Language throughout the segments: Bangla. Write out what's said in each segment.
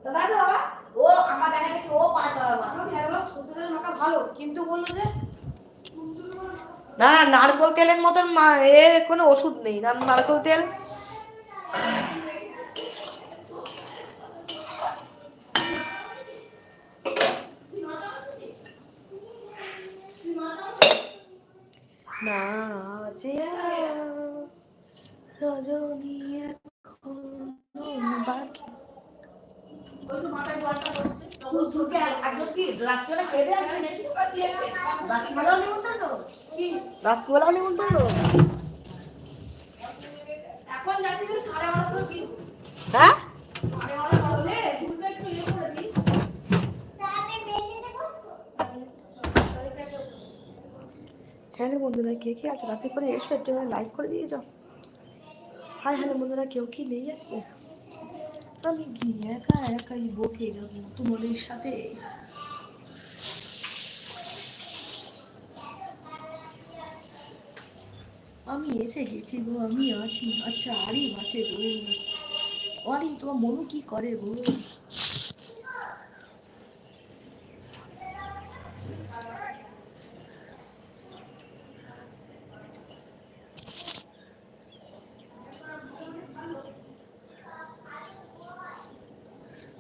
দাদা বাবা ও আমার দেখা গেছে ও 5 টাকা মাত্র সেগুলো সূর্যের মাখা ভালো কিন্তু বললো যে না নারকেল তেলের মতন এর কোনো ওষুধ নেই নারকেল তেল না যে রজনী এখন বাকি রাত্রিবেলা নিমন্ত্রণ এখন যাচ্ছি 11:30 কি হ্যাঁ হ্যালো বন্ধুরা কে কে আছে রাতে করে এসো একটু লাইক করে দিয়ে যাও হাই হ্যালো বন্ধুরা কেউ কি নেই আজকে আমি গিয়ে একা একাই বকে যাবো তোমাদের সাথে আমি এসে গেছি গো আমি আছি আচ্ছা আরে আছে গো আরে তোমার মনু কি করে গো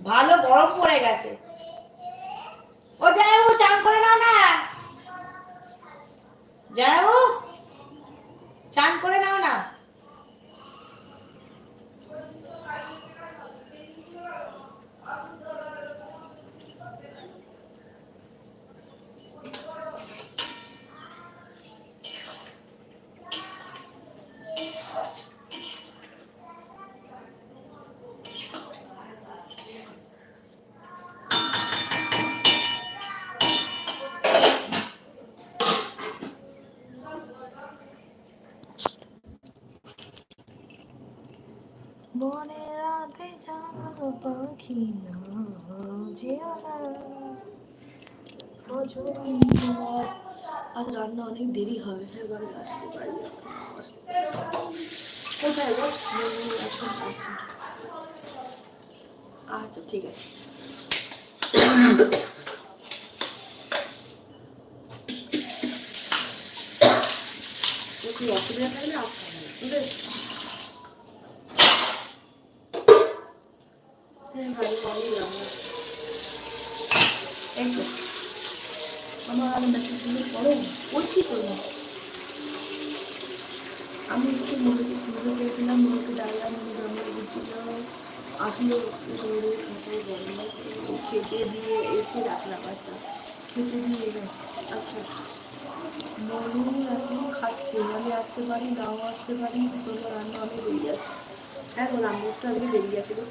ভালো গরম পড়ে গেছে ও যাইবো চান করে নাও না যাইবো চান করে নাও না বনে রাতে জানো পাখি না যেও না আজ রান্না অনেক দেরি হবে এবারে আসতে পারি কোথায় গো আচ্ছা ঠিক আছে অসুবিধা থাকলে আসতে হবে ঠিক আছে আমার আলাদা সুন্দর করো করছি করবো আমি একটু মুরগি সুন্দর করেছিলাম মুরগি ডাললাম মুরগি দিচ্ছিল আসলে শরীরে খাঁচায় গরম খেতে দিয়ে এসে রাখলাম আচ্ছা খেতে দিয়ে এলাম আচ্ছা মনু এখন খাচ্ছে আমি আসতে পারি নাও আসতে পারি তোমার রান্না অনেক বেরিয়ে আছে হ্যাঁ গো রান্নাটা আগে বেরিয়ে আছে গো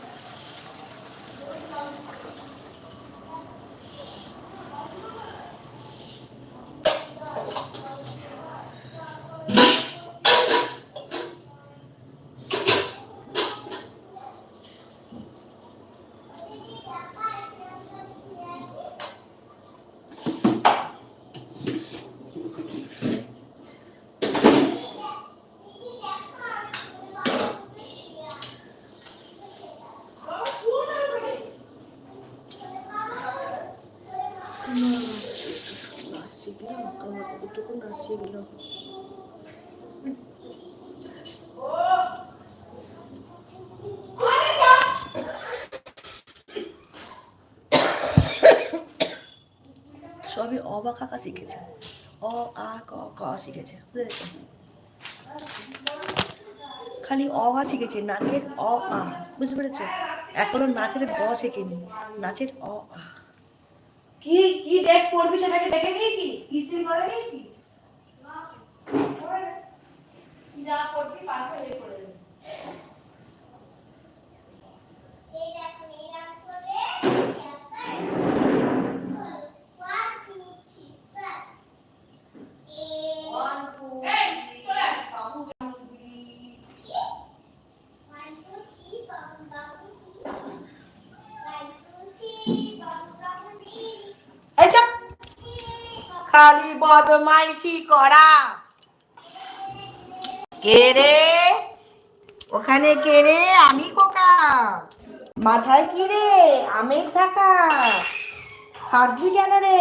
সবই অবা কাকা শিখেছে অ আ ক ক শিখেছে বুঝেছো খালি অ আ শিখেছে নাচের অ আ বুঝতে পেরেছো এখনো নাচের গ শেখেনি নাচের অ আ কি কি ড্রেস পরবি সেটাকে দেখে নিয়েছিস ইস্ত্রি করে নিয়েছিস কি যা পরবি পাশে এ করে খালি বদমাইশি করা কে রে ওখানে কে রে আমি কোকা মাথায় কি রে? আমের ছাকা? হাসবি কেন রে?